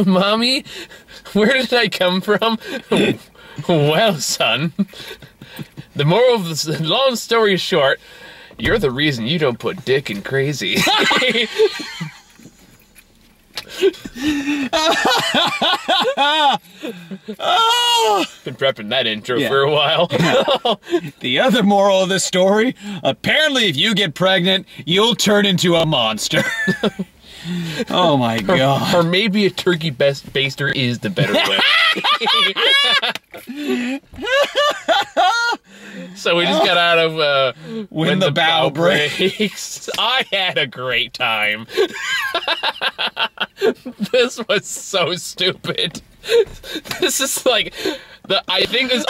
Mommy, where did I come from? Well, son, the moral of the long story short, you're the reason you don't put dick in crazy. Been prepping that intro for a while. The other moral of this story, apparently if you get pregnant, you'll turn into a monster. Oh my god. Or maybe a turkey baster is the better way. So we just got out of When the Bough Breaks. I had a great time. This was so stupid. This is like I think this.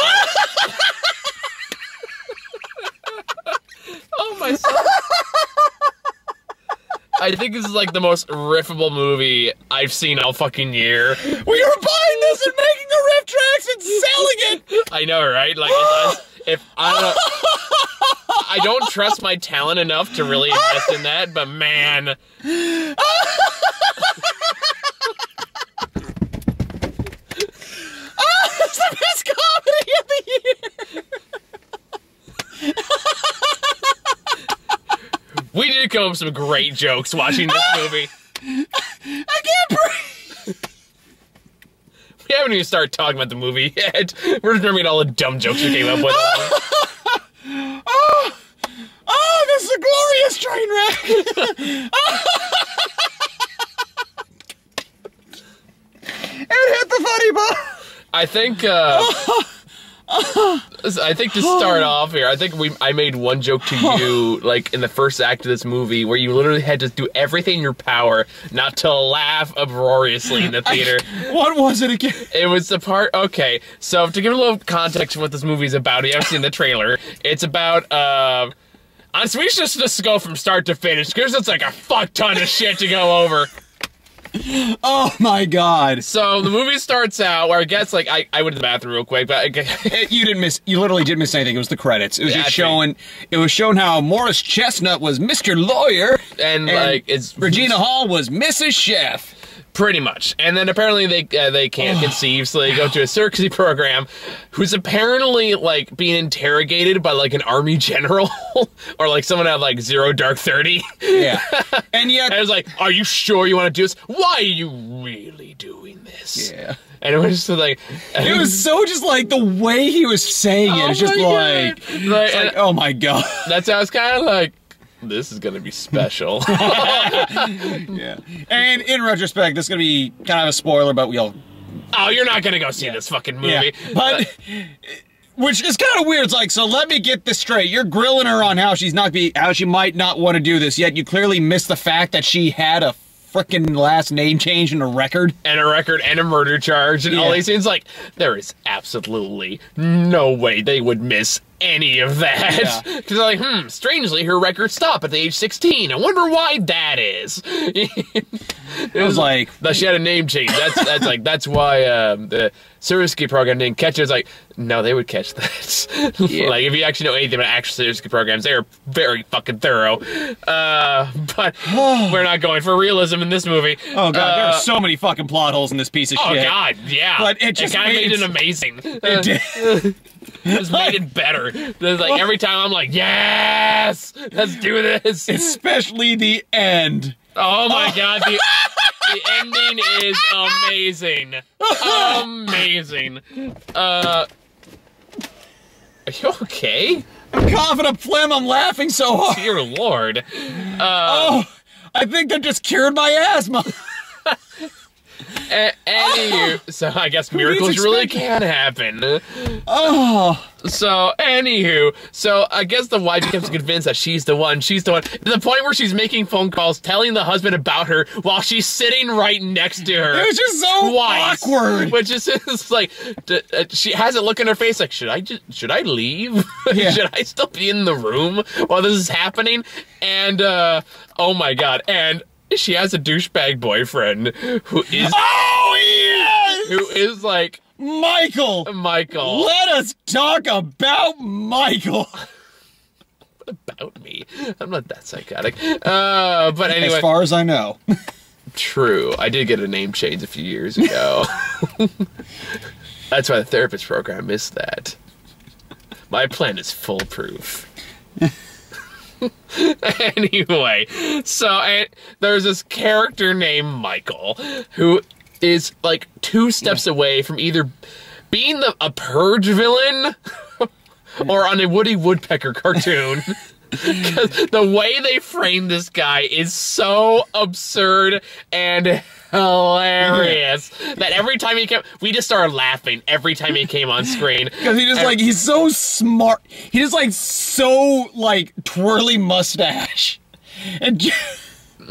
Oh my son. I think this is like the most riffable movie I've seen all fucking year. We were buying this and making the riff tracks and selling it! I know, right? Like, if I don't trust my talent enough to really invest in that, but man. It's the best comedy of the year! We did come up with some great jokes watching this movie. I can't breathe! We haven't even started talking about the movie yet. We're just remembering all the dumb jokes we came up with. Oh, this is a glorious train wreck! It hit the funny bone! I think to start off here, I think I made one joke to you, like, in the first act of this movie, where you literally had to do everything in your power not to laugh uproariously in the theater. What was it again? It was the part, okay, so to give a little context of what this movie is about, you haven't seen the trailer, it's about, honestly, we should just go from start to finish, because it's like a fuck ton of shit to go over. Oh my god. So the movie starts out where I guess like I went to the bathroom real quick, but you literally didn't miss anything. It was the credits. It was just showing how Morris Chestnut was Mr. Lawyer and like Regina Hall was Mrs. Chef. Pretty much. And then apparently they can't conceive, so they go to a surrogacy program who's apparently like being interrogated by like an army general or like someone out of like Zero Dark 30. Yeah. And yet I was like, are you sure you want to do this? Why are you really doing this? Yeah. And it was just like it was so just like the way he was saying it. It's just like oh my god. That's how I was kind of like, this is gonna be special. Yeah. And in retrospect, this is gonna be kind of a spoiler, but we'll. Oh, you're not gonna go see this fucking movie. Yeah. But which is kind of weird. It's like, so let me get this straight. You're grilling her on how she might not want to do this, yet you clearly missed the fact that she had a frickin' last name change and a record. And a murder charge and all these things. Like, there is absolutely no way they would miss any of that. Because they're like, strangely, her record stopped at the age 16. I wonder why that is. It was like, she had a name change. That's why the surrogacy program didn't catch it. It's like, no, they would catch that. Yeah. Like, if you actually know anything about actual surrogacy programs, they are very fucking thorough. But we're not going for realism in this movie. Oh god, there are so many fucking plot holes in this piece of shit. Oh god, yeah. But it just kind of made it amazing. It did. It just made it better. It's like every time I'm like, yes, let's do this. Especially the end. Oh my god, the ending is amazing. Amazing. Are you okay? I'm coughing up phlegm. I'm laughing so hard. Dear Lord. I think that just cured my asthma. Anywho, so I guess miracles really can happen. So, anywho, so I guess the wife becomes convinced that she's the one, to the point where she's making phone calls, telling the husband about her while she's sitting right next to her. It was just so awkward. Which is just like, she has a look in her face like, should I leave? Yeah. Should I still be in the room while this is happening? And, oh my god, and she has a douchebag boyfriend who is... Oh, yes! Who is like... Michael! Let us talk about Michael! What about me? I'm not that psychotic. But anyway... As far as I know. True. I did get a name change a few years ago. That's why the therapist program missed that. My plan is foolproof. Anyway, so there's this character named Michael who is like 2 steps away from either being a Purge villain or on a Woody Woodpecker cartoon. Because the way they frame this guy is so absurd and hilarious that every time he came, we just started laughing every time he came on screen. Because he's so smart. He just so twirly mustache. And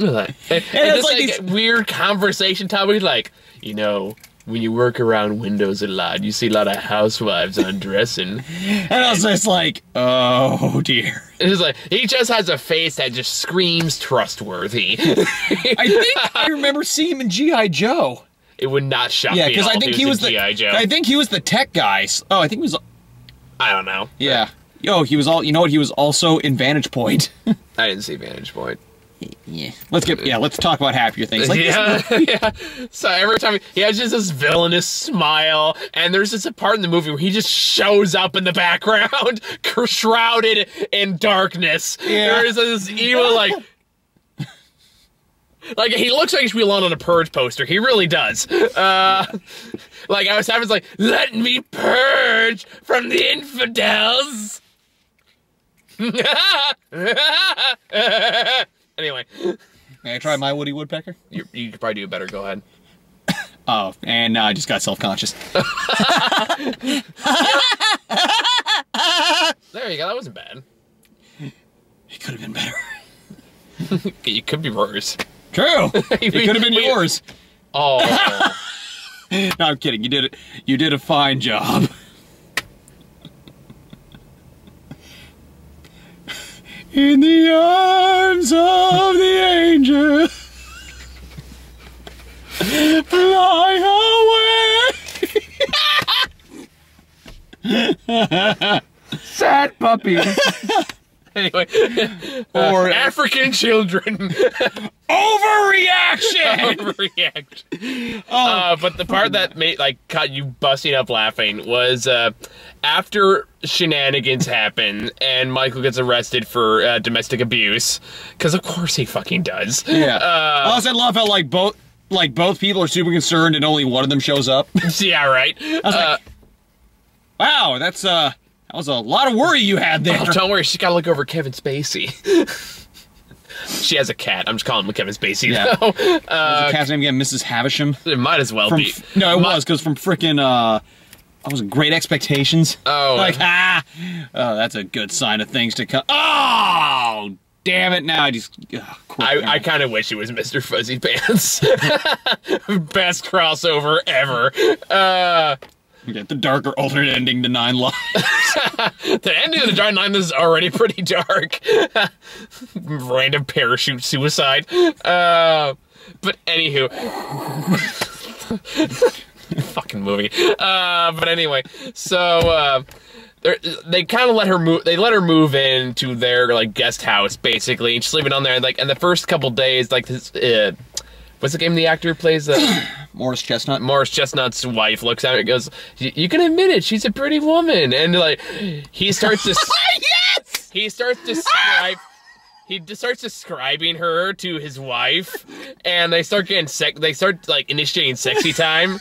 it's like these weird conversation topics like, you know, when you work around windows a lot, you see a lot of housewives undressing. And I was just like, oh dear. It's just like, he just has a face that just screams trustworthy. I think I remember seeing him in G.I. Joe. It would not shock me. Yeah, because I think he was G.I. Joe. I think he was the tech guy. Oh, I think he was. I don't know. Yeah. Yo, he was you know what? He was also in Vantage Point. I didn't see Vantage Point. Yeah. Let's talk about happier things. Like yeah. So every time he has just this villainous smile, and there's just a part in the movie where he just shows up in the background, shrouded in darkness. Yeah. There's this evil like he looks like he should be alone on a Purge poster. He really does. Like I was having let me purge from the infidels. Anyway. May I try my Woody Woodpecker? You could probably do better. Go ahead. Oh, and I just got self-conscious. There you go. That wasn't bad. It could have been better. It could be worse. True. It could have been yours. Oh. No, I'm kidding. You did it. You did a fine job. In the arms of the angel, fly away. Sad puppies. Anyway, or African children. Overreaction. But the part that caught you busting up laughing was after shenanigans happen and Michael gets arrested for domestic abuse, because of course he fucking does. Yeah. I also love how both people are super concerned and only one of them shows up. Yeah, right. I was like, wow, that was a lot of worry you had there. Oh, don't worry, she's got to look over Kevin Spacey. She has a cat. I'm just calling him Kevin Spacey, yeah. though. Was the cat's name again Mrs. Havisham? It might as well be. No, it was, because from frickin', that was Great Expectations. Oh. Oh, that's a good sign of things to come. Oh, damn it, now I just... I kind of wish it was Mr. Fuzzy Pants. Best crossover ever. Okay, the darker alternate ending to 9 Lives. The ending of the Dark Knight is already pretty dark. Random parachute suicide. But anywho. Fucking movie. But anyway, so they kind of let her move. They let her move into their guest house basically, and she's living on there. And the first couple days, this. What's the game the actor plays? Morris Chestnut. Morris Chestnut's wife looks at her and goes, "You can admit it, she's a pretty woman." And he starts to yes! He starts describing her to his wife, and they start getting initiating sexy time.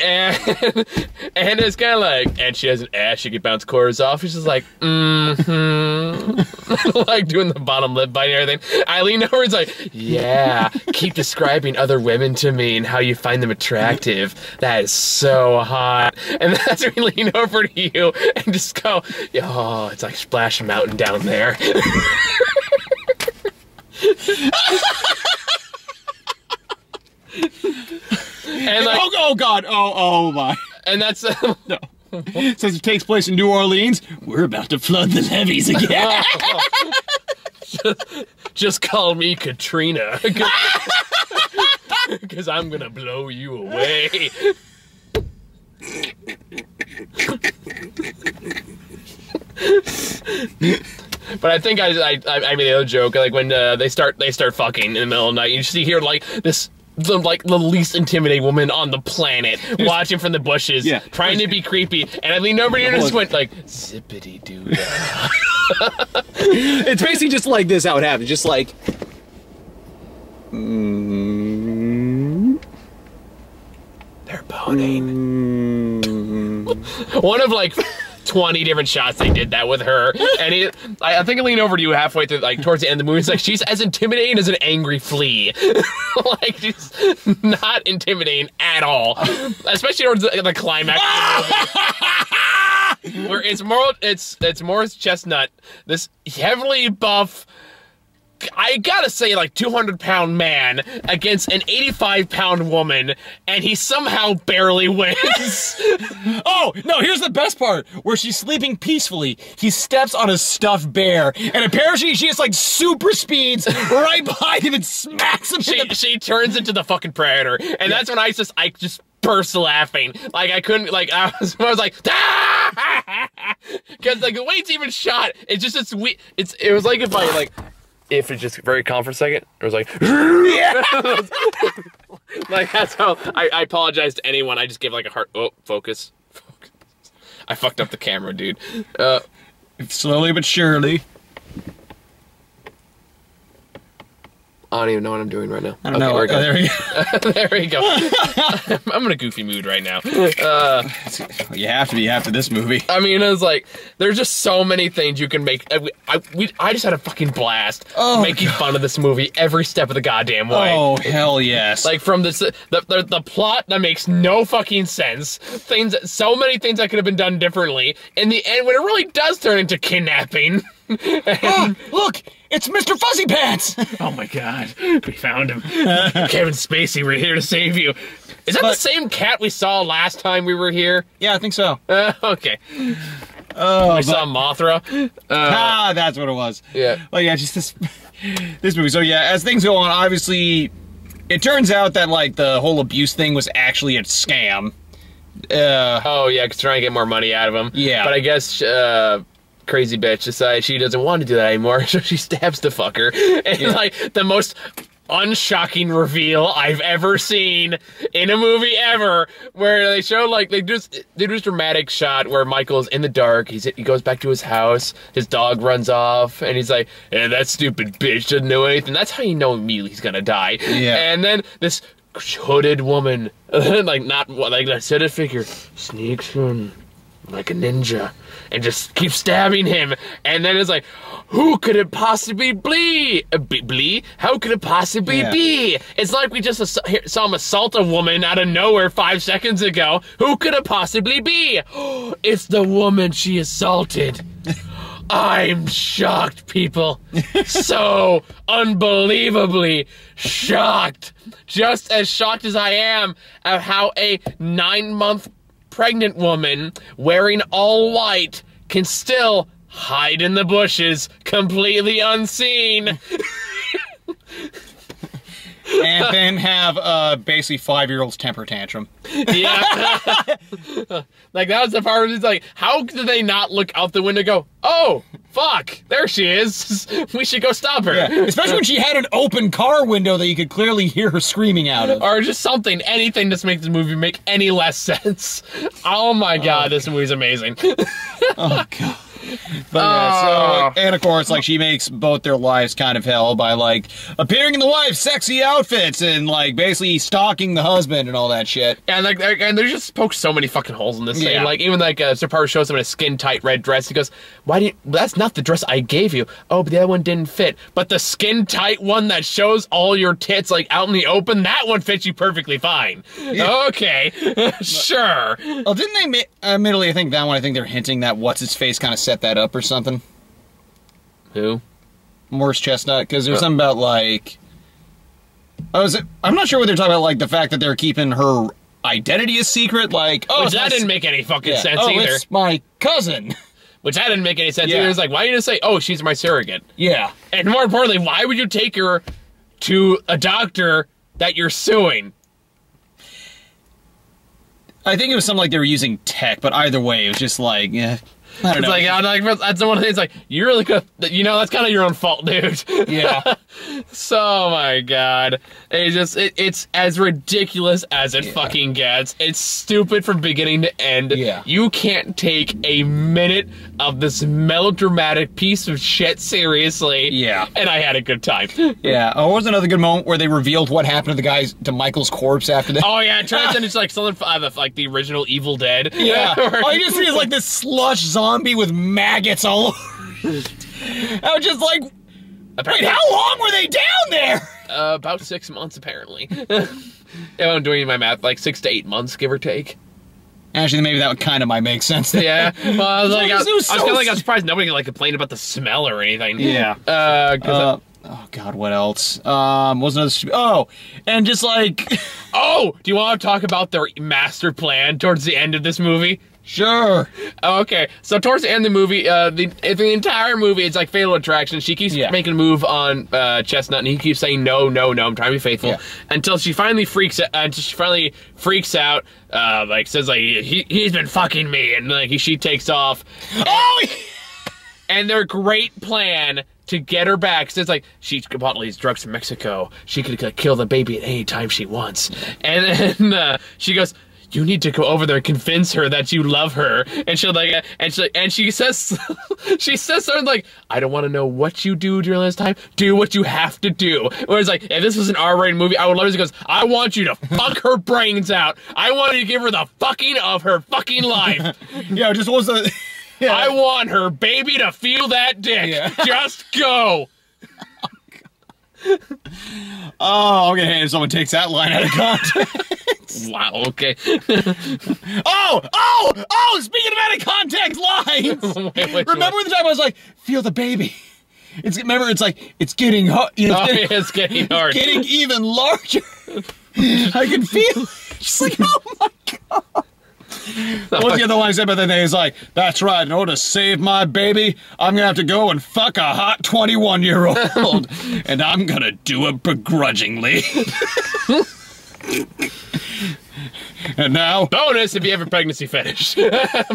And it's kind of and she has an ass she can bounce quarters off. She's just like, doing the bottom lip bite and everything. I lean over and yeah, keep describing other women to me and how you find them attractive. That is so hot. And that's when we lean over to you and just go, oh, it's like Splash Mountain down there. And oh god, oh my. And that's no. Since it takes place in New Orleans, we're about to flood the levees again. Just call me Katrina. Because I'm gonna blow you away. But I think I made the other joke, like when they start fucking in the middle of the night. You see here like the least intimidating woman on the planet watching from the bushes, trying to be creepy, and I leaned over and just went like zippity doo. It's basically just like this how it happens, just like they're boning. One of like 20 different shots they did that with her, and I think I leaned over to you halfway through, like towards the end of the movie. It's like she's as intimidating as an angry flea. Like she's not intimidating at all, especially towards the climax of the movie, where it's Morris Chestnut, this heavily buff, I gotta say, like 200-pound man against an 85-pound woman, and he somehow barely wins. Oh, no, here's the best part. Where she's sleeping peacefully, he steps on a stuffed bear, and apparently she just, like, super speeds right behind him and smacks him. She turns into the fucking predator, and that's when I just burst laughing. Like, I couldn't, like, I was like, because, like, the way it's even shot, it's just, it was like if it's just very calm for a second, it was like, yeah. Like, that's how, I apologize to anyone. I just gave like a heart, focus. I fucked up the camera, dude. Slowly but surely. I don't even know what I'm doing right now. I don't know. There we go. There we go. There we go. I'm in a goofy mood right now. You have to be after this movie. I mean, it's like, there's just so many things you can make. I just had a fucking blast making fun of this movie every step of the goddamn way. Oh, hell yes. Like, from the plot that makes no fucking sense, so many things that could have been done differently. In the end, when it really does turn into kidnapping. Oh, look! It's Mr. Fuzzy Pants! Oh my god, we found him. Kevin Spacey, we're here to save you. Is that the same cat we saw last time we were here? Yeah, I think so. Okay. We saw Mothra. That's what it was. Yeah. Well, yeah, just this movie. So yeah, as things go on, obviously, it turns out that, like, the whole abuse thing was actually a scam. Oh yeah, because trying to get more money out of him. Yeah. But I guess, crazy bitch decides she doesn't want to do that anymore, so she stabs the fucker. And like the most unshocking reveal I've ever seen in a movie ever, where they show like they do this dramatic shot where Michael's in the dark. He goes back to his house. His dog runs off, and he's like, "Yeah, that stupid bitch doesn't know anything." That's how you know immediately he's gonna die. Yeah. And then this hooded woman, like not like a hooded figure, sneaks in like a ninja and just keeps stabbing him, and then it's like, who could it possibly be? How could it possibly be? It's like we just saw him assault a woman out of nowhere 5 seconds ago. Who could it possibly be? It's the woman she assaulted. I'm shocked, people. So unbelievably shocked. Just as shocked as I am at how a 9-month pregnant woman wearing all white can still hide in the bushes completely unseen. And then have basically 5-year-old's temper tantrum. Yeah. Like, that was the part where it's like, how did they not look out the window and go, oh, fuck, there she is. We should go stop her. Yeah. Especially when she had an open car window that you could clearly hear her screaming out of. Or just something, anything to make this movie make any less sense. Oh my god, this movie's amazing. Oh god. But yeah, so, and of course, like, she makes both their lives kind of hell by, like, appearing in the wife's sexy outfits and, like, basically stalking the husband and all that shit. And, like, and they just poke so many fucking holes in this thing. Like, even, like, Sir Parker shows him in a skin-tight red dress. He goes, that's not the dress I gave you. Oh, but the other one didn't fit. But the skin-tight one that shows all your tits, like, out in the open, that one fits you perfectly fine. Yeah. Okay, sure. Oh, didn't they, admittedly, I think they're hinting that What's-His-Face kind of set that up or something. Who? Morris Chestnut, because there's something about, like, I'm not sure what they're talking about, like, the fact that they're keeping her identity a secret, like, oh, which that didn't make any fucking sense either. It's my cousin. Which that didn't make any sense either. It's like, why didn't you say, oh, she's my surrogate? Yeah. And more importantly, why would you take her to a doctor that you're suing? I think it was something like they were using tech, but either way, it was just like, yeah. I don't know. That's the one thing. It's like, you really could, that's kind of your own fault, dude. Yeah. So, oh my god. It's as ridiculous as it fucking gets. It's stupid from beginning to end. Yeah. You can't take a minute of this melodramatic piece of shit seriously. Yeah. And I had a good time. Yeah. Oh, was another good moment where they revealed what happened to Michael's corpse after that. Oh yeah, it turns out it's like something like the original Evil Dead. Yeah. All you see is like this slush zombie with maggots all over. I was just like, wait, how long were they down there? About 6 months, apparently. I'm doing my math, like 6 to 8 months, give or take. Actually, maybe that kind of might make sense. Yeah. Well, I was kind of surprised nobody complained about the smell or anything. Yeah. Oh god, what else? Wasn't another oh, and just like oh, do you want to talk about their master plan towards the end of this movie? Sure. Okay, so towards the end of the movie, the entire movie, it's like Fatal Attraction. She keeps making a move on Chestnut, and he keeps saying no, no, no. I'm trying to be faithful until she finally freaks out. Like says like he's been fucking me, and like she takes off. And their great plan to get her back, so it's like, she bought all these drugs from Mexico. She could kill the baby at any time she wants. And then she goes, you need to go over there and convince her that you love her. And she'll like, and she says, she says something like, I don't want to know what you do during this time. Do what you have to do. Whereas like, if this was an R-rated movie, I would love it. She goes, I want you to fuck her brains out. I want you to give her the fucking of her fucking life. Yeah, it just wasn't. Yeah. I want her baby to feel that dick. Yeah. Just go. Oh, I'm gonna hate if someone takes that line out of context. Wow, okay. Oh, speaking of out of context lines. Remember the time I was like, feel the baby. It's like, it's getting hard. It's getting hard. Getting even larger. I can feel it. Just like, oh my god. What's the other line I said about that thing? Is like, that's right, in order to save my baby, I'm gonna have to go and fuck a hot 21-year-old. And I'm gonna do it begrudgingly. And now... bonus if you have a pregnancy fetish. I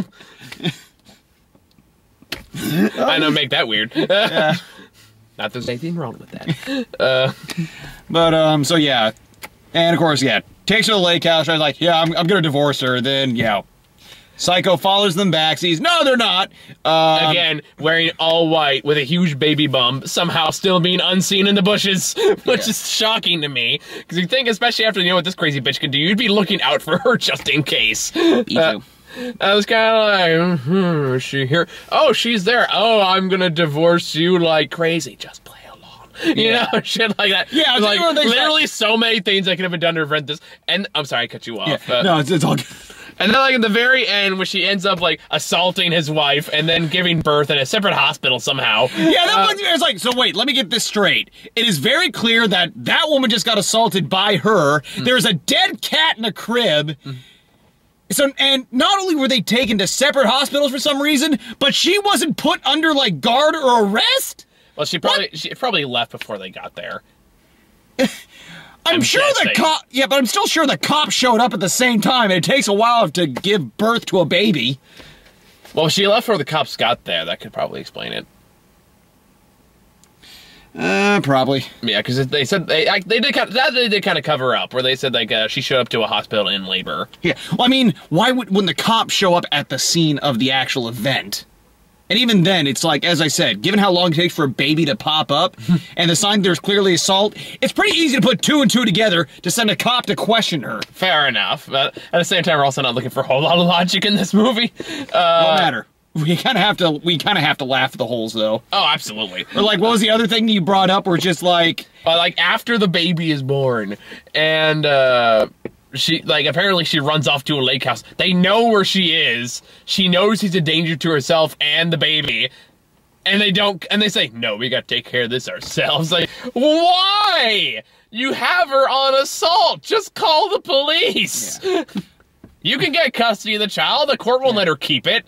know, make that weird. Not that there's anything wrong with that. So yeah. And of course, yeah. Takes her to the lake house. I was like, yeah, I'm gonna divorce her. Then, yeah. Psycho follows them back, sees, no, they're not. Again, wearing all white with a huge baby bump, somehow still being unseen in the bushes, which is shocking to me. Because you think, especially after you know what this crazy bitch can do, you'd be looking out for her just in case. I was kind of like, is she here? Oh, she's there. Oh, I'm gonna divorce you like crazy. Just play along. You know, shit like that. Yeah, like, literally so many things that could have been done to prevent this. And, I'm sorry, I cut you off. Yeah. No, it's all good. And then, like, at the very end, where she ends up, like, assaulting his wife and then giving birth in a separate hospital somehow. Yeah, that one, it's like, so wait, let me get this straight. It is very clear that that woman just got assaulted by her. There's a dead cat in a crib. So, and not only were they taken to separate hospitals for some reason, but she wasn't put under, like, guard or arrest? Well, she probably left before they got there. I'm sure the cop, yeah, but I'm still sure the cops showed up at the same time, and it takes a while to give birth to a baby. Well, she left before the cops got there. That could probably explain it. Probably. Yeah, because they said they did kind of cover up, where they said like she showed up to a hospital in labor. Yeah, well, I mean, why would when the cops show up at the scene of the actual event? And even then, it's like, as I said, given how long it takes for a baby to pop up, and the sign there's clearly assault, it's pretty easy to put two and two together to send a cop to question her. Fair enough, but at the same time, we're also not looking for a whole lot of logic in this movie. No matter. We kind of have to laugh at the holes, though. Oh, absolutely. Or like, what was the other thing you brought up? Where just like after the baby is born, and she, like, apparently she runs off to a lake house. They know where she is. She knows he's a danger to herself and the baby. And they say, no, we gotta take care of this ourselves. Like, why? You have her on assault. Just call the police. Yeah. You can get custody of the child. The court won't let her keep it.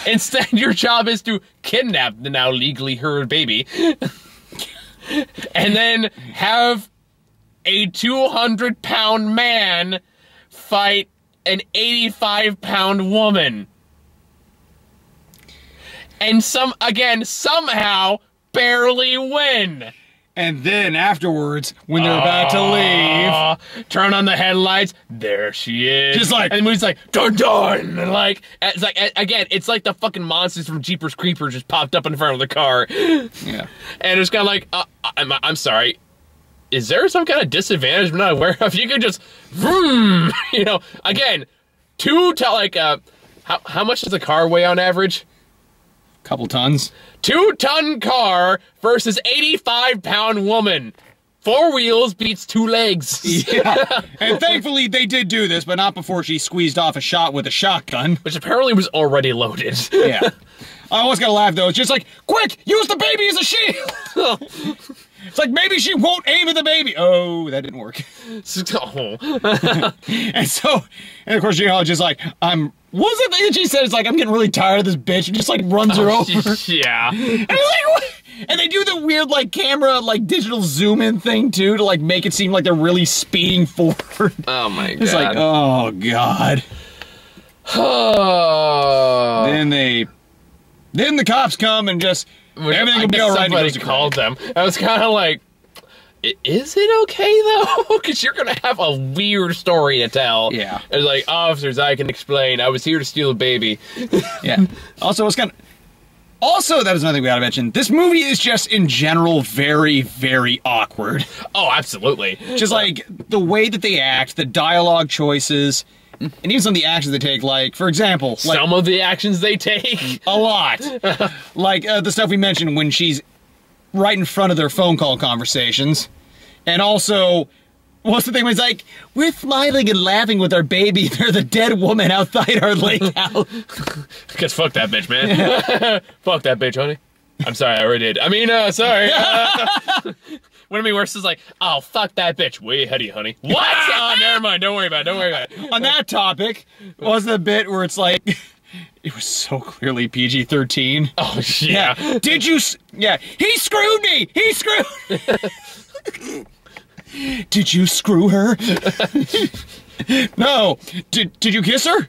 Instead, your job is to kidnap the now legally her baby. And then have a 200-pound man fight an 85-pound woman. And somehow barely win. And then afterwards, when they're about to leave, turn on the headlights. There she is. Just like, and the movie's like, dun dun. And like, it's like again, it's like the fucking monsters from Jeepers Creepers just popped up in front of the car. Yeah. And it's kind of like, I'm sorry. Is there some kind of disadvantage I'm not aware of? You could just, vroom, you know, again, how much does a car weigh on average? Couple tons. 2-ton car versus 85-pound woman. 4 wheels beats 2 legs. Yeah. And thankfully they did do this, but not before she squeezed off a shot with a shotgun. Which apparently was already loaded. Yeah. I almost gotta laugh though. It's just like, quick, use the baby as a shield. It's like, maybe she won't aim at the baby. Oh, that didn't work. and of course, you know, just like, what was the thing that she said? It's like, I'm getting really tired of this bitch, and just like runs her over. Yeah. And it's like, what? And they do the weird like camera, like digital zoom in thing too, to like make it seem like they're really speeding forward. Oh my god. It's like, oh god. Then the cops come and just, everything will be all right. Somebody called them. I was kind of like, is it okay though? Because you're gonna have a weird story to tell. Yeah. It's like, officers, I can explain. I was here to steal a baby. Yeah. Also, that is another thing we gotta mention. This movie is just in general very, very awkward. Oh, absolutely. Just like the way that they act, the dialogue choices. And even some of the actions they take, like, for example... like, some of the actions they take? A lot. Like, the stuff we mentioned when she's right in front of their phone call conversations. And also, what's the thing when it's like, we're smiling and laughing with our baby, there's a dead woman outside our lake house. Because fuck that bitch, man. Fuck that bitch, honey. I'm sorry, I already did. I mean, sorry. What I mean worse is like, oh, fuck that bitch. Way ahead of you, honey. What? Oh, never mind. Don't worry about it. On that topic, was the bit where it's like, it was so clearly PG-13. Oh, yeah. Did you... Yeah. He screwed me! He screwed... Did you screw her? No. Did you kiss her?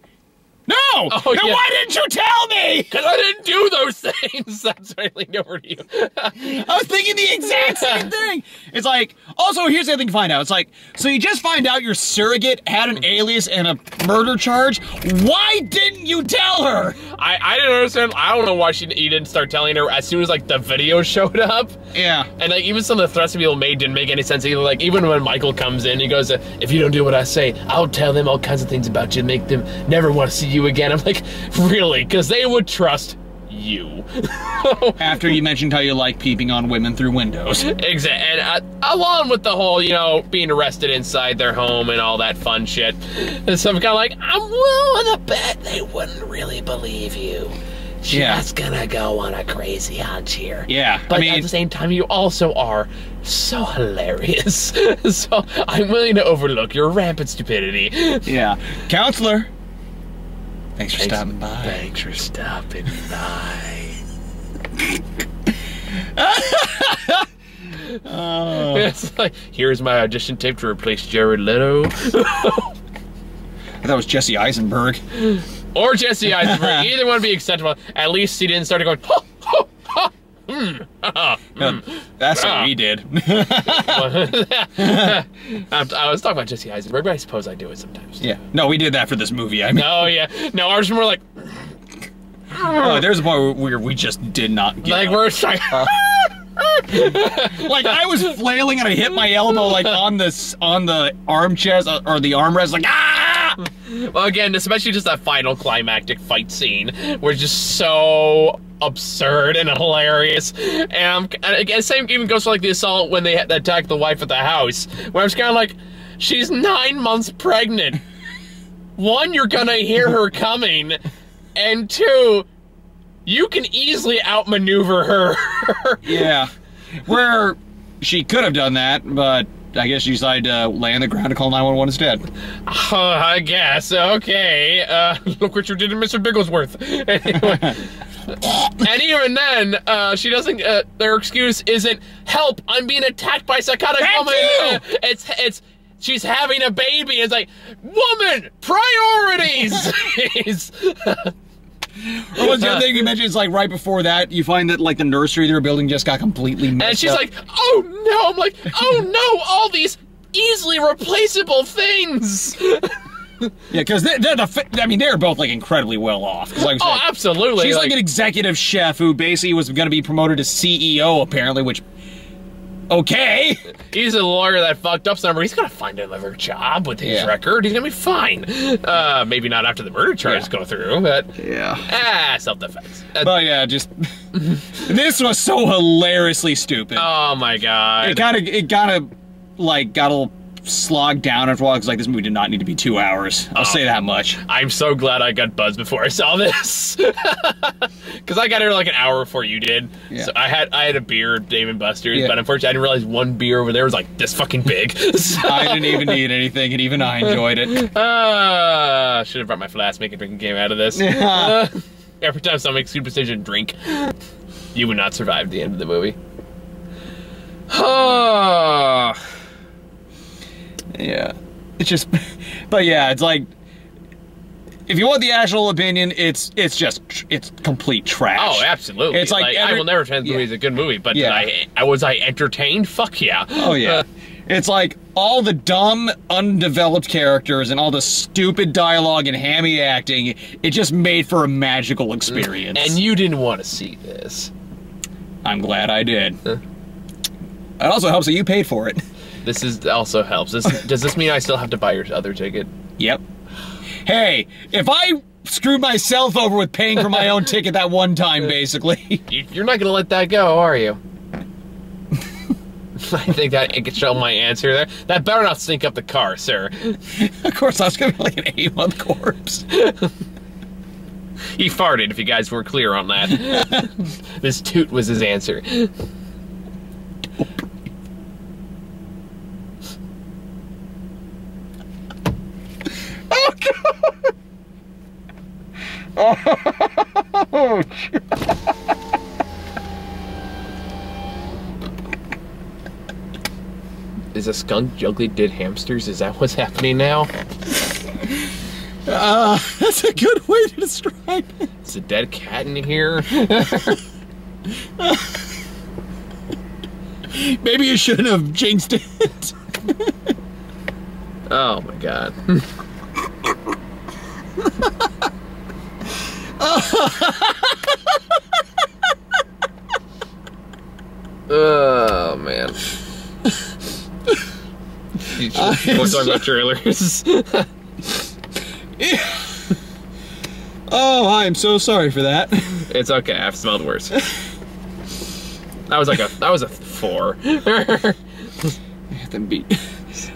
No! Oh, then why didn't you tell me? Because I didn't do those things. That's why I leaned over to you. I was thinking the exact same thing. It's like, also, here's the other thing to find out. It's like, so you just find out your surrogate had an alias and a murder charge. Why didn't you tell her? I didn't understand. I don't know why you didn't start telling her as soon as, like, the video showed up. Yeah. And, like, even some of the threats people made didn't make any sense either. Like, even when Michael comes in, he goes, if you don't do what I say, I'll tell them all kinds of things about you, make them never want to see you again. I'm like, really? Because they would trust you. After you mentioned how you like peeping on women through windows. Exactly. And along with the whole, you know, being arrested inside their home and all that fun shit. And so I'm kind of like, I'm willing to bet they wouldn't really believe you. Just gonna go on a crazy hunch here. Yeah. But I mean, at the same time, you also are so hilarious. So I'm willing to overlook your rampant stupidity. Yeah. Counselor. Thanks for stopping by. Thanks for stopping by. Oh. It's like, here's my audition tape to replace Jared Leto. That was Jesse Eisenberg. Or Jesse Eisenberg. Either one would be acceptable. At least he didn't start to go, ho, ho, ho. That's what we did. I was talking about Jesse Eisenberg, but I suppose I do it sometimes. Yeah. No, we did that for this movie. I mean. Oh, yeah. No, ours were more like... Oh, there's a point where we just did not get like, we're like... like, I was flailing and I hit my elbow, like, on the arm chest, or the armrest, like, ah! Well, again, especially just that final climactic fight scene, was just so absurd and hilarious. And again, same even goes for, like, the assault when they attacked the wife at the house, where I was kind of like, she's 9 months pregnant. One, you're gonna hear her coming, and two, you can easily outmaneuver her. Yeah. Where she could have done that, but I guess she decided to lay on the ground to call 911 instead. I guess. Okay. Look what you did to Mr. Bigglesworth. Anyway. And even then, she doesn't, their excuse isn't, help, I'm being attacked by a psychotic woman. It's she's having a baby. It's like, woman, priorities. Or what's the other thing you mentioned? It's like right before that, you find that like the nursery they were building just got completely messed up. And she's like, oh no. I'm like, oh no, all these easily replaceable things. Yeah, because they're both like incredibly well off. Like oh, absolutely. She's like an executive chef who basically was going to be promoted to CEO apparently, which. Okay. He's a lawyer that fucked up somewhere. He's gonna find another job with his record. He's gonna be fine. Maybe not after the murder charges go through, but self-defense. But yeah, just this was so hilariously stupid. Oh my god. It got a little slogged down after a while because like this movie did not need to be 2 hours. I'll say that much. I'm so glad I got buzzed before I saw this. Because I got here like an hour before you did. Yeah. So I had a beer at Dave & Buster's, but unfortunately I didn't realize one beer over there was like this fucking big. So. I didn't even need anything, and even I enjoyed it. Should have brought my flask, make a drinking game out of this. Every time someone makes super decision, drink. You would not survive the end of the movie. Yeah, it's just, but yeah, it's like, if you want the actual opinion, it's complete trash. Oh, absolutely. It's like I will never defend the movie as a good movie, but was I entertained? Fuck yeah. Oh yeah. It's like all the dumb, undeveloped characters and all the stupid dialogue and hammy acting, it just made for a magical experience. And you didn't want to see this. I'm glad I did. It also helps that you paid for it. This also helps. Does this mean I still have to buy your other ticket? Yep. Hey, if I screwed myself over with paying for my own ticket that one time, basically. You're not going to let that go, are you? I think that it could show my answer there. That better not stink up the car, sir. Of course, I was going to be like an 8-month corpse. He farted, if you guys weren't clear on that. This toot was his answer. Oh, God! Oh, Is a skunk juggling dead hamsters? Is that what's happening now? That's a good way to describe it. Is a dead cat in here? Maybe you shouldn't have jinxed it. Oh my god. Oh man. You should talk about trailers. Oh, I am so sorry for that. It's okay, I've smelled worse. That was a 4.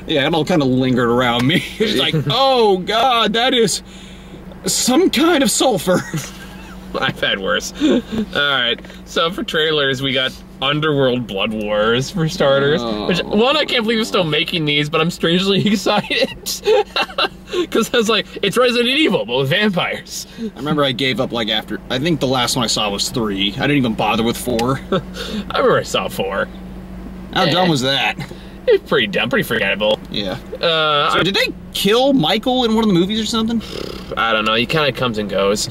Yeah, it all kind of lingered around me. It's like, oh god, that is some kind of sulfur. I've had worse. Alright, so for trailers, we got Underworld Blood Wars, for starters. Which, one, I can't believe we're still making these, but I'm strangely excited. Because I was like, it's Resident Evil, but with vampires. I remember I gave up, like, after... I think the last one I saw was 3. I didn't even bother with 4. I remember I saw 4. How dumb was that? It's pretty dumb, pretty forgettable. Yeah. So did they kill Michael in one of the movies or something? I don't know, he kind of comes and goes.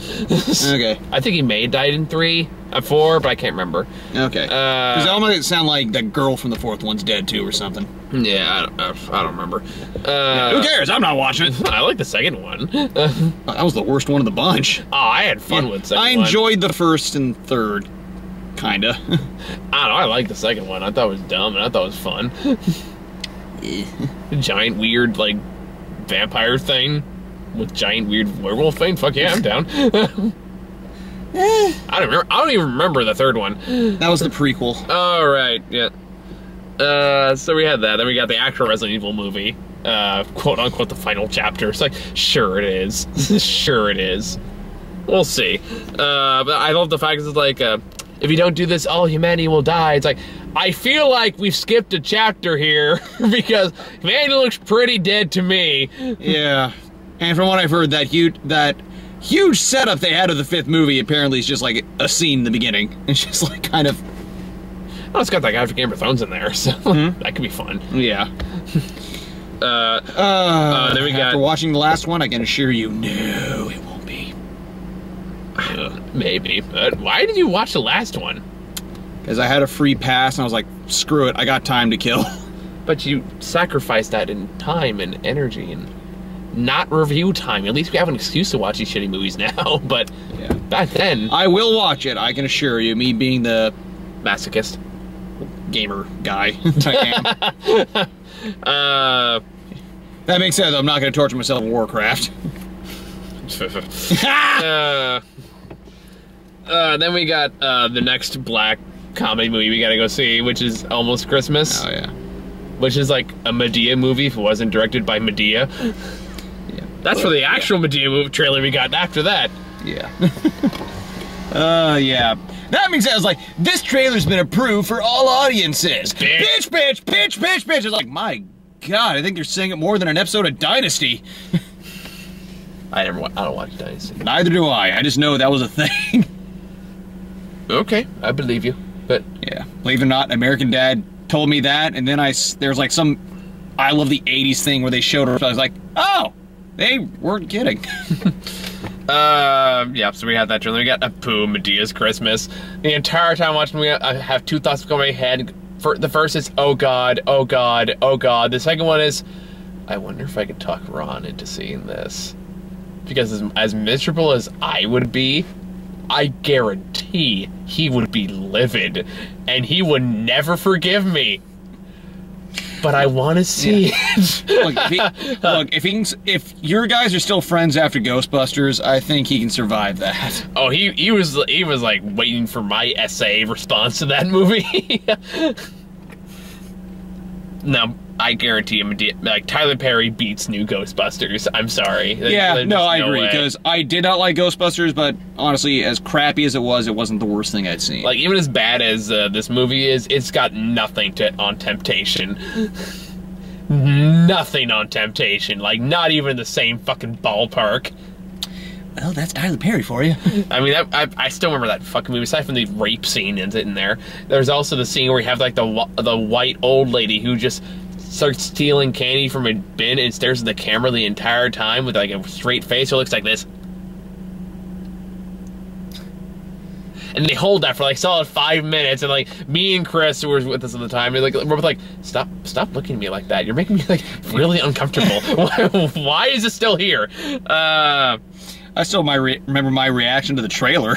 Okay. I think he may have died in 3, 4, but I can't remember. Okay. Because that one might sound like that girl from the 4th one's dead too or something. Yeah, I don't remember. Who cares? I'm not watching it. I like the second one. That was the worst one of the bunch. Oh, I had fun with the second one. I enjoyed the 1st and 3rd. Kinda. I don't know, I like the second one. I thought it was dumb and I thought it was fun. Giant weird, like, vampire thing with giant weird werewolf thing. Fuck yeah, I'm down. I don't even remember the 3rd one. That was the prequel. Oh, right, yeah. So we had that. Then we got the actual Resident Evil movie. Quote unquote the final chapter. It's like, sure it is. Sure it is. We'll see. But I love the fact that it's like, if you don't do this, all humanity will die. It's like, I feel like we've skipped a chapter here because humanity looks pretty dead to me. Yeah. And from what I've heard, that huge setup they had of the 5th movie apparently is just like a scene in the beginning. It's just like kind of... Oh, it's got that guy from Game of Thrones in there, so that could be fun. Yeah. Then we got... After watching the last one, I can assure you, no, it won't be. Maybe. But why did you watch the last one? Because I had a free pass, and I was like, screw it, I got time to kill. But you sacrificed that in time and energy and not review time. At least we have an excuse to watch these shitty movies now, but Yeah. back then... I will watch it, I can assure you, me being the Masochist. gamer guy I am. That makes sense, though. I'm not going to torture myself in Warcraft. Then we got the next black comedy movie we gotta go see, which is Almost Christmas. Oh, yeah. Which is like a Medea movie if it wasn't directed by Medea. Yeah. That's for the actual Medea movie trailer we got after that. Yeah. Yeah. That means I was like, this trailer's been approved for all audiences. Bitch, bitch, bitch, bitch, bitch. It's like, my God, I think they're saying it more than an episode of Dynasty. I don't watch Dynasty. Neither do I. I just know that was a thing. Okay, I believe you, but Yeah. Believe it or not, American Dad told me that, and then there's like some I Love the 80s thing where they showed her. So I was like, oh, they weren't kidding. yeah, so we had that trailer. We got Apu, Medea's Christmas. The entire time watching, I have two thoughts going in my head. The first is, oh God, oh God, oh God. The second one is, I wonder if I could talk Ron into seeing this. Because as miserable as I would be, I guarantee he would be livid. And he would never forgive me. But I want to see it. If your guys are still friends after Ghostbusters, I think he can survive that. Oh, he was like waiting for my essay response to that movie. Now, I guarantee him, like, Tyler Perry beats new Ghostbusters. I'm sorry. Yeah, no, I agree, because I did not like Ghostbusters, but honestly, as crappy as it wasn't the worst thing I'd seen. Like, even as bad as this movie is, it's got nothing on Temptation. Nothing on Temptation. Like, not even the same fucking ballpark. Well, that's Tyler Perry for you. I mean, I still remember that fucking movie, aside from the rape scene in there. There's also the scene where you have, like, the white old lady who just starts stealing candy from a bin and stares at the camera the entire time with, like, a straight face. It looks like this. And they hold that for, like, solid 5 minutes, and, like, me and Chris, who were with us at the time, we're both like, stop looking at me like that. You're making me, like, really uncomfortable. Why is it still here? I still remember my reaction to the trailer.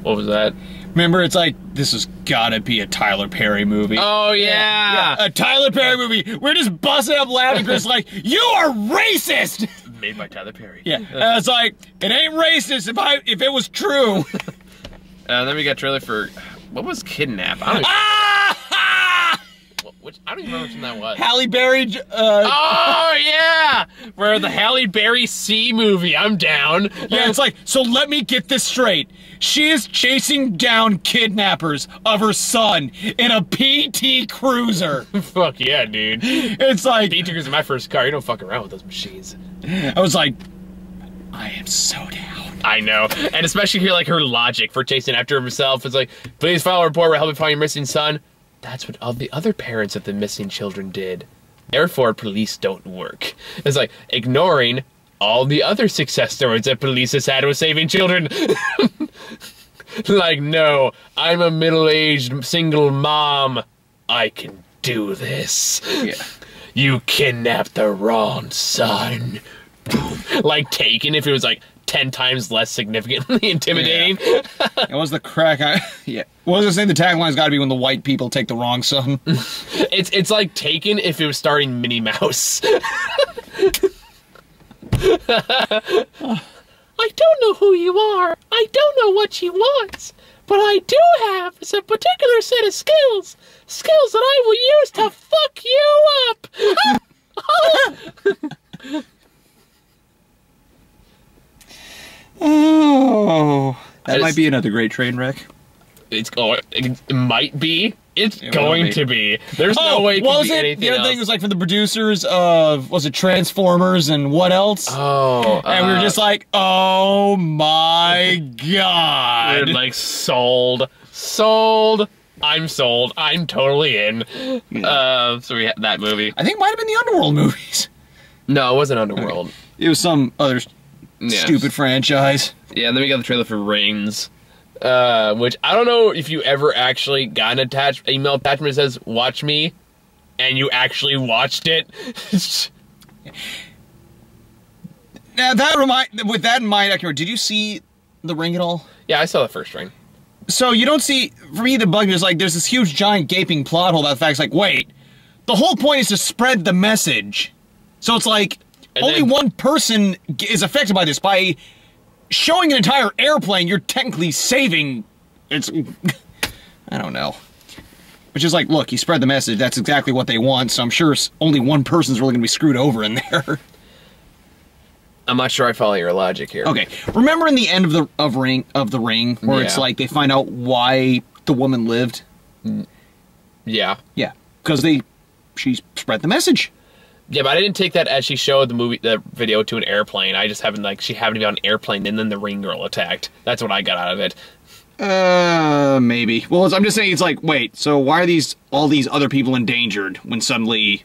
What was that? Remember, it's like, this has gotta be a Tyler Perry movie. Oh, yeah! A Tyler Perry movie. We're just busting up laughing, Chris, like, you are racist! Made by Tyler Perry. Yeah, and it's like, it ain't racist if it was true. Then we got trailer for, what was Kidnap? I don't even remember which one that was. Halle Berry. Oh, yeah! Where the Halle Berry C movie. I'm down. Yeah, it's like, so let me get this straight. She is chasing down kidnappers of her son in a PT Cruiser. Fuck yeah, dude. It's like, PT Cruiser is my first car. You don't fuck around with those machines. I was like, I am so down. I know. And especially here, like, her logic for chasing after himself. It's like, please file a report where help me find your missing son. That's what all the other parents of the missing children did. Therefore, police don't work. It's like ignoring all the other success stories that police has had with saving children. Like, no, I'm a middle-aged single mom. I can do this. Yeah. You kidnapped the wrong son. Like Taken, if it was like 10 times less significantly intimidating. Yeah. It was the crack. Yeah. What was I saying? The tagline's got to be when the white people take the wrong son. It's like Taken if it was starring Minnie Mouse. I don't know who you are. I don't know what you want. But I do have a particular set of skills. Skills that I will use to fuck you up. Oh, that might be another great train wreck. It might be. It's going to be. There's no way it can be anything The other else. thing was like from the producers of, was it Transformers and what else? Oh. And we were just like, oh my God. We're like, sold. Sold. I'm sold. I'm totally in. Yeah. So we had that movie. I think it might have been the Underworld movies. No, it wasn't Underworld. It was some other stupid franchise. Yeah, and then we got the trailer for Rings. Which I don't know if you ever actually got an email attachment that says, watch me, and you actually watched it. Now, with that in mind, did you see The Ring at all? Yeah, I saw the first Ring. So you don't see, for me, the bug is like, there's this huge, giant, gaping plot hole about the fact, it's like, wait, the whole point is to spread the message. So it's like, only one person is affected by this. By showing an entire airplane, you're technically saving, I don't know. Which is like, look, you spread the message, that's exactly what they want, so I'm sure only one person's really going to be screwed over in there. I'm not sure I follow your logic here. Okay, remember in the end of the Ring, where it's like they find out why the woman lived? Yeah. Yeah, because she spread the message. Yeah, but I didn't take that as she showed the video to an airplane. I just happened, like, she happened to be on an airplane and then the Ring girl attacked. That's what I got out of it. Maybe. Well, I'm just saying, it's like, wait, so why are all these other people endangered when suddenly...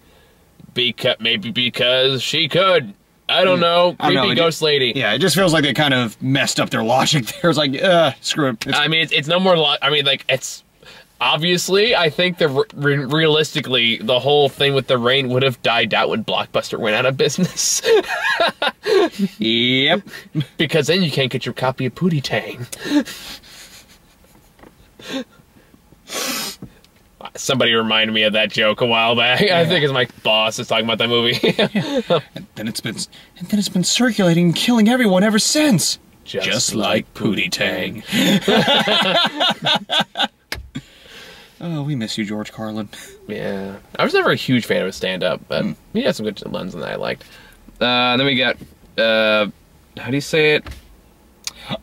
Maybe because she could. I don't know. Creepy ghost lady. Yeah, it just feels like they kind of messed up their logic there. It's like, screw it. I mean, it's no more... I mean, like, it's... Obviously, I think realistically, the whole thing with the Rain would have died out when Blockbuster went out of business. Yep. Because then you can't get your copy of Pootie Tang. Somebody reminded me of that joke a while back. Yeah. I think it's my boss is talking about that movie. And then it's been circulating and killing everyone ever since. Just like Pootie Tang. Oh, we miss you, George Carlin. Yeah. I was never a huge fan of his stand-up, but he had some good ones that I liked. Then we got, how do you say it?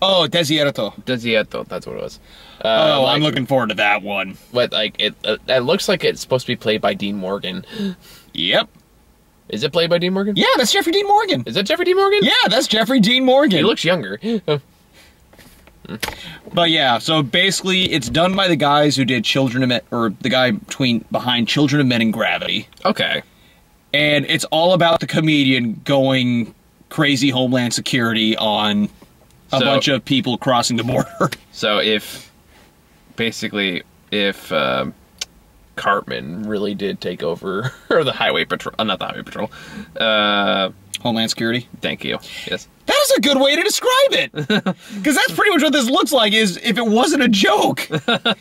Oh, Desierto. Desierto, that's what it was. I'm looking forward to that one. But, like, it looks like it's supposed to be played by Dean Morgan. Yep. Is it played by Dean Morgan? Yeah, that's Jeffrey Dean Morgan. Is that Jeffrey Dean Morgan? Yeah, that's Jeffrey Dean Morgan. He looks younger. But yeah, so basically it's done by the guys who did Children of Men, or the guy behind Children of Men and Gravity. Okay. And it's all about the comedian going crazy Homeland Security on a bunch of people crossing the border. So if Cartman really did take over, or the Highway Patrol, not the Highway Patrol, Homeland Security? Thank you, yes. That is a good way to describe it! Because that's pretty much what this looks like, is if it wasn't a joke. And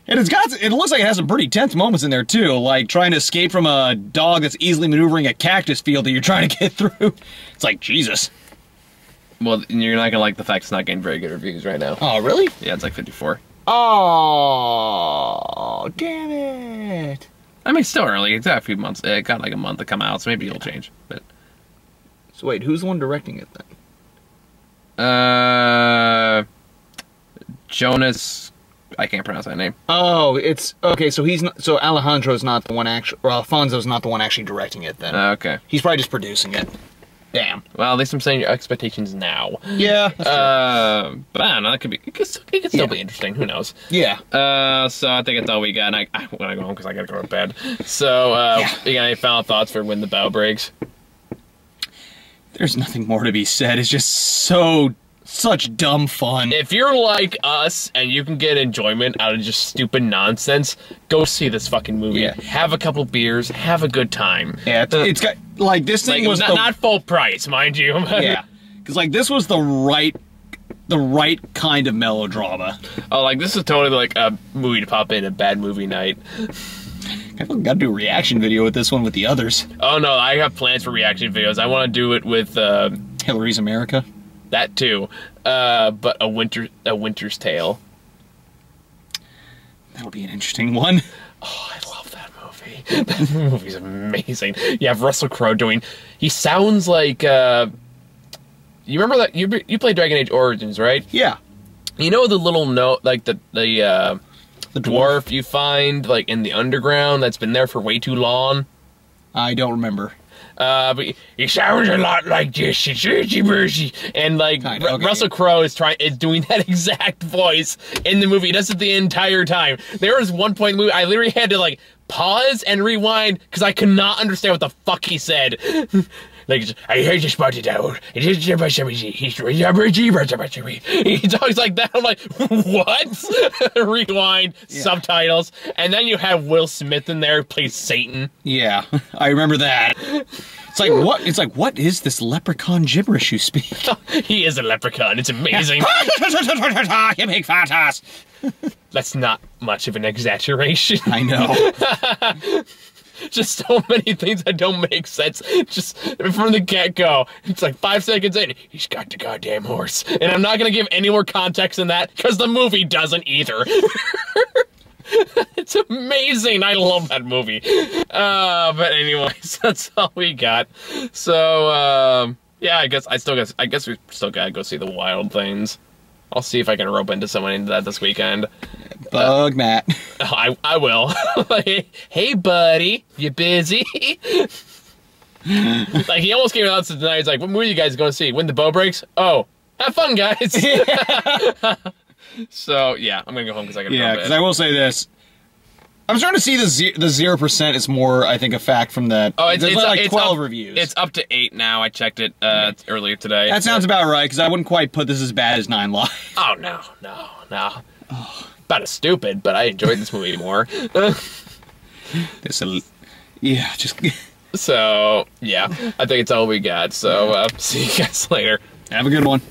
it looks like it has some pretty tense moments in there, too, like trying to escape from a dog that's easily maneuvering a cactus field that you're trying to get through. It's like, Jesus. Well, you're not gonna like the fact it's not getting very good reviews right now. Oh, really? Yeah, it's like 54. Oh, damn it. I mean, it's still early. It's got a few months. It got like a month to come out, so maybe it'll change. But so wait, who's the one directing it then? Jonas, I can't pronounce that name. Oh, it's okay. So so Alejandro's not the one or Alfonso's not the one actually directing it then. Okay. He's probably just producing it. Damn. Well, at least I'm saying your expectations now. Yeah. But I don't know. It could still be interesting. Who knows? Yeah. So I think that's all we got. And I want to go home because I got to go to bed. So, you got any final thoughts for when the bough breaks? There's nothing more to be said. It's just such dumb fun. If you're like us and you can get enjoyment out of just stupid nonsense, go see this fucking movie. Yeah. Have a couple beers, have a good time. Yeah, it's got, like, this thing was not full price, mind you. Yeah, because, like, this was the right kind of melodrama. Oh, like, this is totally like a movie to pop in a bad movie night. I got to do a reaction video with this one with the others. Oh no, I have plans for reaction videos. I want to do it with Hillary's America. That too, but a Winter's Tale. That'll be an interesting one. Oh, I love that movie. That movie's amazing. You have Russell Crowe doing. He sounds like. You remember that you played Dragon Age Origins, right? Yeah. You know the little note, like the dwarf you find like in the underground that's been there for way too long. I don't remember. But he sounds a lot like this. It's mercy. And like Russell Crowe is doing that exact voice in the movie. He does it the entire time. There was one point in the movie I literally had to like pause and rewind because I could not understand what the fuck he said. Like, I heard you spotted out. He talks like that. I'm like, what? Rewind, subtitles. And then you have Will Smith in there who plays Satan. Yeah, I remember that. It's like, what? It's like, what is this leprechaun gibberish you speak? He is a leprechaun. It's amazing. You big fat ass. That's not much of an exaggeration. I know. Just so many things that don't make sense. Just from the get-go. It's like 5 seconds in, he's got the goddamn horse. And I'm not going to give any more context than that, because the movie doesn't either. It's amazing. I love that movie. But anyways, that's all we got. So, yeah, I guess we still gotta go see The Wild Things. I'll see if I can rope into someone into that this weekend. Bug Matt. I will. Hey, buddy, you busy? Like, he almost came out tonight. He's like, what movie are you guys going to see? When the Bough Breaks? Oh, have fun, guys. So, yeah, I'm going to go home because I got to Yeah, because I will say this. I'm starting to see the 0% is more, I think, a fact from that. Oh, it's like 12 up, reviews. It's up to 8 now. I checked it earlier today. That sounds about right, because I wouldn't quite put this as bad as 9 Lives. Oh, no. About as stupid, but I enjoyed this movie more. Yeah, just... So, yeah, I think it's all we got. So, see you guys later. Have a good one.